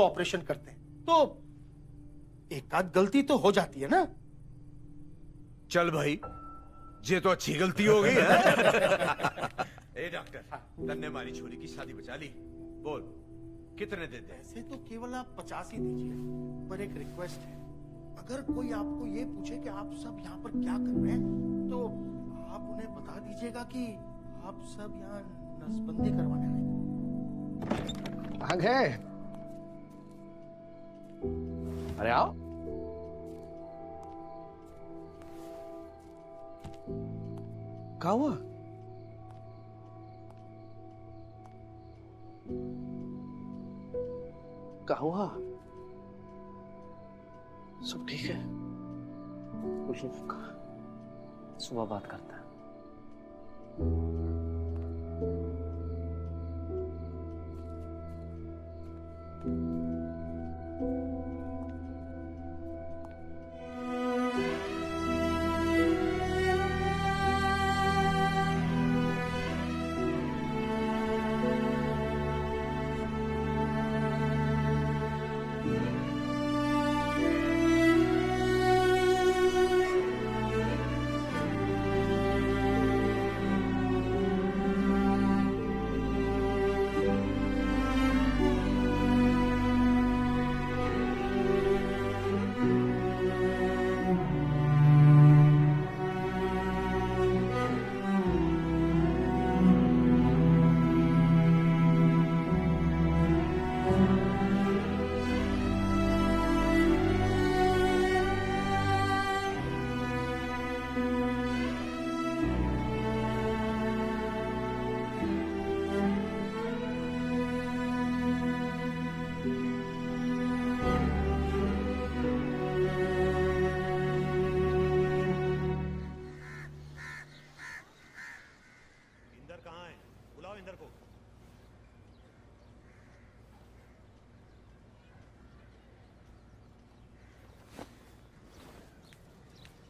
Operation करते हैं, तो एक आध गलती तो हो जाती है ना। चल भाई, ये तो अच्छी गलती हो गई है। ए डॉक्टर, तन्ने मारी छोरी की शादी बचा ली। बोल कितने देते हैं? ऐसे तो केवल आप 50 ही दीजिए, पर एक रिक्वेस्ट है, अगर कोई आपको ये पूछे कि आप सब यहाँ पर क्या कर रहे हैं, तो आप उन्हें बता दीजिएगा कि आप सब यहाँ नसबंदी करवाने आए। आ गए? अरे आओ। क्या हुआ? क्या हुआ? सब ठीक है? कुछ नहीं, सुबह बात करता है।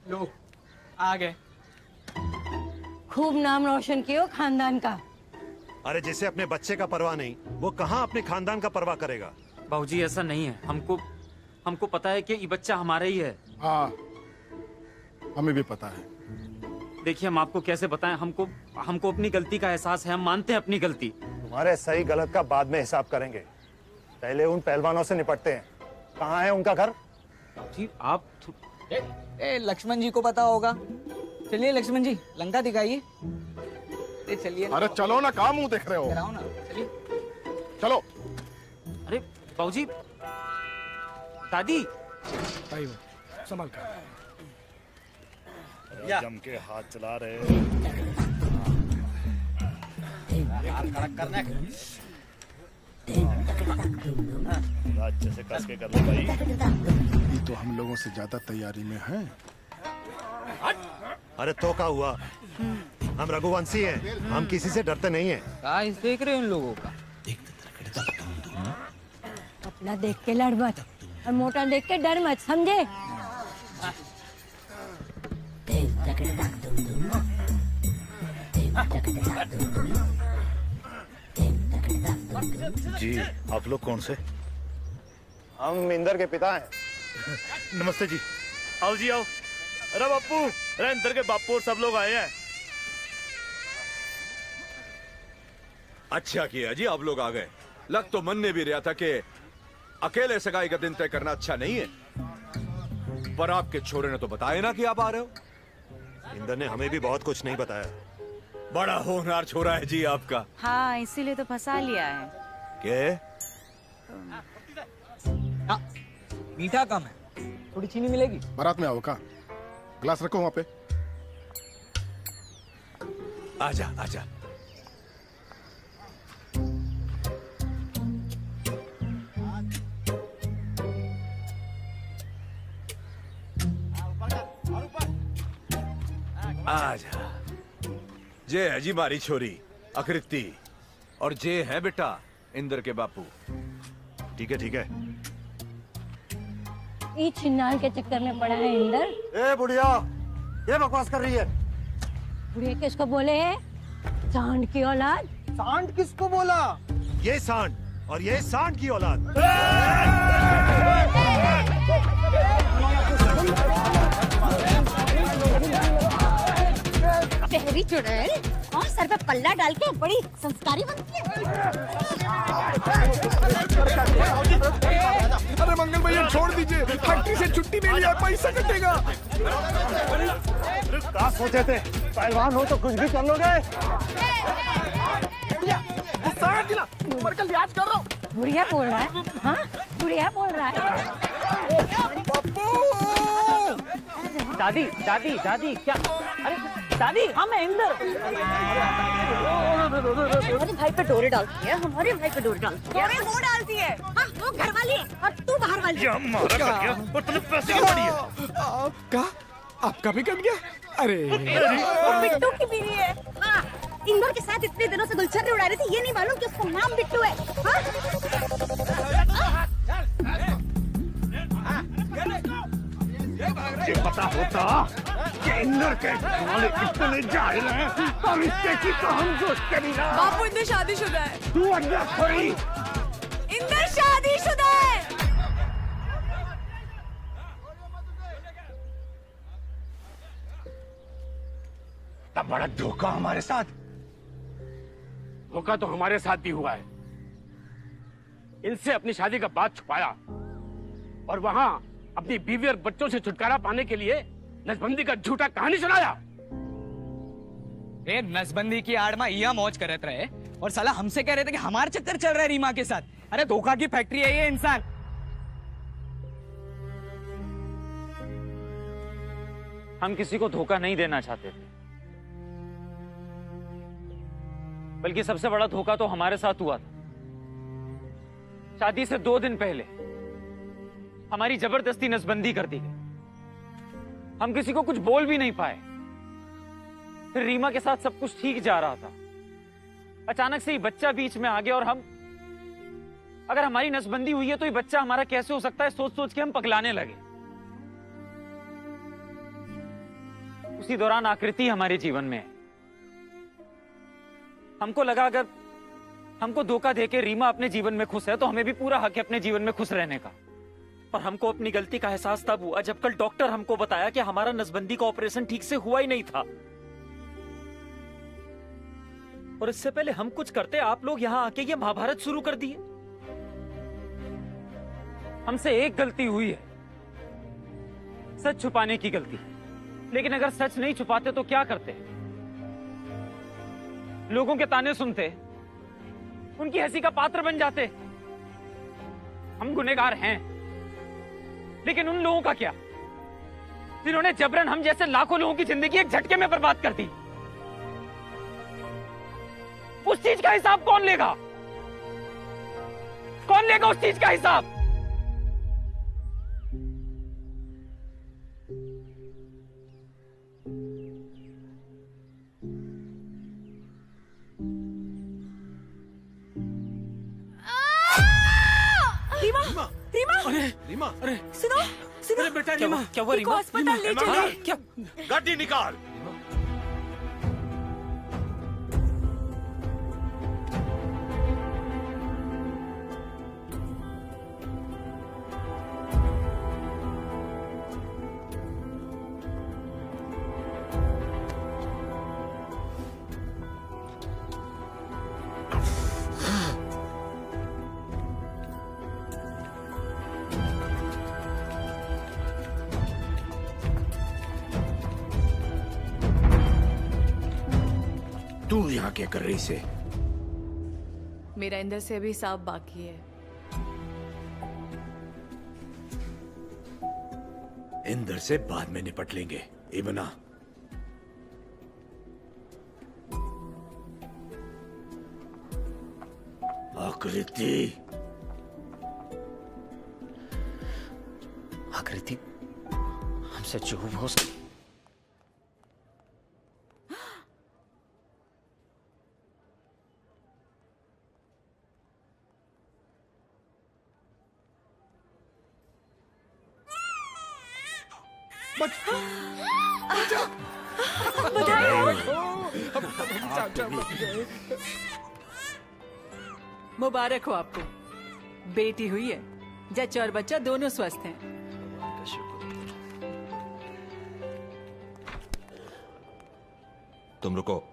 लो आ गए। खूब नाम रोशन किया खानदान का। अरे जिसे अपने बच्चे का परवाह नहीं, वो कहाँ अपने खानदान का परवाह करेगा। बाबूजी ऐसा नहीं है, हमको पता है कि ये बच्चा हमारा ही है। हाँ, हमें भी पता है। देखिए हम आपको कैसे बताएं, हमको अपनी गलती का एहसास है, हम मानते हैं अपनी गलती। तुम्हारे सही गलत का बाद में हिसाब करेंगे, पहले उन पहलवानों से निपटते हैं। कहाँ है उनका घर? जी आप लक्ष्मण जी को पता होगा। चलिए लक्ष्मण जी, लंका दिखाइए। चलिए। अरे चलो ना, कहाँ मुंह देख रहे हो? कराओ ना, चलिए चलो। अरे बाबूजी, दादी संभाल कर। जम के हाथ चला रहे। अच्छे से कस के कर लो भाई। ये तो हम लोगों से ज्यादा तैयारी में है। अरे तो क्या हुआ, हम रघुवंशी हैं, हम किसी से डरते नहीं हैं। देख रहे हो इन लोगों का। अपना देख के लड़ मत और मोटा देख के डर मत, समझे? जी आप लोग कौन से? हम इंदर के पिता हैं। नमस्ते जी। आओ जी आओ। अरे बापू, अरे इंदर के बापू और सब लोग आए हैं। अच्छा किया जी आप लोग आ गए। लग तो मन ने भी रहा था कि अकेले सगाई का दिन तय करना अच्छा नहीं है, पर आपके छोरे ने तो बताया ना कि आप आ रहे हो। इंदर ने हमें भी बहुत कुछ नहीं बताया। बड़ा होनहार छोरा है जी आपका। हाँ, इसीलिए तो फंसा लिया है। क्या? मीठा कम है, थोड़ी चीनी मिलेगी। बारात में आओ का? गिलास रखो वहाँ पे। आजा आजा। आजा। जे है जी मारी छोरी आकृति, और जे है बेटा इंदर के बापू। ठीक है ठीक है। ये छिन्नाल के चक्कर में पड़ा है इंदर। ए बुढ़िया, ये बकवास कर रही है। बुढ़िया किसको बोले है? सांड की औलाद। सांड किसको बोला? ये सांड और ये सांड की औलाद। शहरी चुड़ैल और सर पे पल्ला डाल के बड़ी संस्कारी बनती है। अरे मंगल भैया छोड़ दीजिए, फैक्ट्री से छुट्टी मिली है, पैसा कटेगा। क्या सोचे थे, पहलवान हो तो कुछ भी कर लोगे। उम्र का लिहाज कर रहा हूँ। बुढ़िया बोल रहा है, हाँ बुढ़िया बोल रहा है। दादी दादी दादी क्या? अरे दादी हम हैं इंदर। हमारे भाई पे डोरे डालती है, हमारे भाई पे डोरे डालती है। डोरे वो डालती है, हाँ वो घर वाली है और तू बाहर वाली है। और तुमने पैसे क्यों दिए? आपका आपका भी कट गया? अरे वो बिट्टू की बीवी है। हाँ, इंदौर के साथ इतने दिनों से गुलछर्रे उड़ा रही थी, ये नहीं मालूम कि उसका नाम बिट्टू है। हाँ? ये पता होता कि इंदर के वाले इतने जाहिल हैं और इसके की तो हम सोचते भी ना। बापू इंदर शादीशुदा है। तू अंदर थोड़ी। इंदर शादीशुदा है। तब बड़ा धोखा हमारे साथ। धोखा तो हमारे साथ भी हुआ है। इनसे अपनी शादी का बात छुपाया और वहां अपनी बीवी और बच्चों से छुटकारा पाने के लिए नसबंदी का झूठा कहानी सुनाया। नसबंदी की आड़ में ये मौज करते रहे और साला हमसे कह रहे थे कि हमारे चक्कर चल रहा है रीमा के साथ। अरे धोखा की फैक्ट्री है ये इंसान। हम किसी को धोखा नहीं देना चाहते थे, बल्कि सबसे बड़ा धोखा तो हमारे साथ हुआ था। शादी से 2 दिन पहले हमारी जबरदस्ती नसबंदी कर दी गई। हम किसी को कुछ बोल भी नहीं पाए। फिर रीमा के साथ सब कुछ ठीक जा रहा था, अचानक से ही बच्चा बीच में आ गया और हम, अगर हमारी नसबंदी हुई है तो ये बच्चा हमारा कैसे हो सकता है, सोच सोच के हम पगलाने लगे। उसी दौरान आकृति हमारे जीवन में है। हमको लगा अगर हमको धोखा देके रीमा अपने जीवन में खुश है तो हमें भी पूरा हक है अपने जीवन में खुश रहने का। पर हमको अपनी गलती का एहसास तब हुआ जब कल डॉक्टर हमको बताया कि हमारा नसबंदी का ऑपरेशन ठीक से हुआ ही नहीं था। और इससे पहले हम कुछ करते, आप लोग यहां आके ये महाभारत शुरू कर दिए। हमसे एक गलती हुई है, सच छुपाने की गलती। लेकिन अगर सच नहीं छुपाते तो क्या करते? लोगों के ताने सुनते, उनकी हंसी का पात्र बन जाते। हम गुनहगार हैं, लेकिन उन लोगों का क्या जिन्होंने जबरन हम जैसे लाखों लोगों की जिंदगी एक झटके में बर्बाद कर दी? उस चीज का हिसाब कौन लेगा? कौन लेगा उस चीज का हिसाब? रीमा, अरे सुनो सुनो, अरे बेटा रीमा, क्या हुआ रीमा? हॉस्पिटल ले चले। क्या? गाड़ी निकाल। तू यहाँ क्या कर रही से? मेरा इंदर से अभी हिसाब बाकी है। इंदर से बाद में निपट लेंगे। इबना, आकृति, आकृति हमसे जो हो सके। मुबारक हो आपको, बेटी हुई है। जच्चा और बच्चा दोनों स्वस्थ हैं। तुम रुको।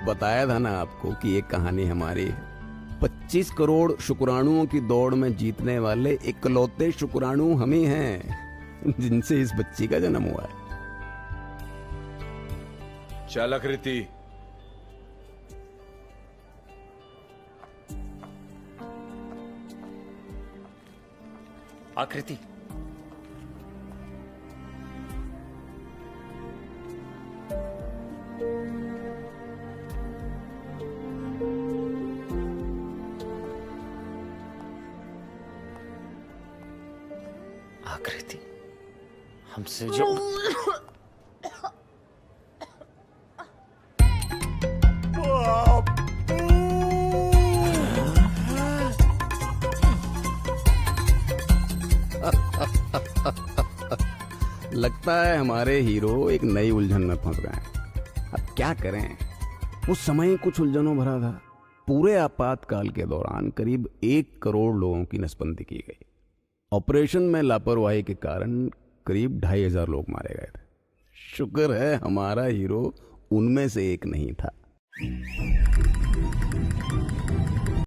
बताया था ना आपको कि ये कहानी हमारी है। 25 करोड़ शुक्राणुओं की दौड़ में जीतने वाले इकलौते शुक्राणु हम ही हैं जिनसे इस बच्ची का जन्म हुआ है। चल आकृति। आकृति, आकृति, हमसे जो लगता है हमारे हीरो एक नई उलझन में फंस गए हैं। अब क्या करें, उस समय कुछ उलझनों भरा था। पूरे आपातकाल के दौरान करीब 1 करोड़ लोगों की नसबंदी की गई। ऑपरेशन में लापरवाही के कारण करीब 2500 लोग मारे गए थे। शुक्र है हमारा हीरो उनमें से एक नहीं था।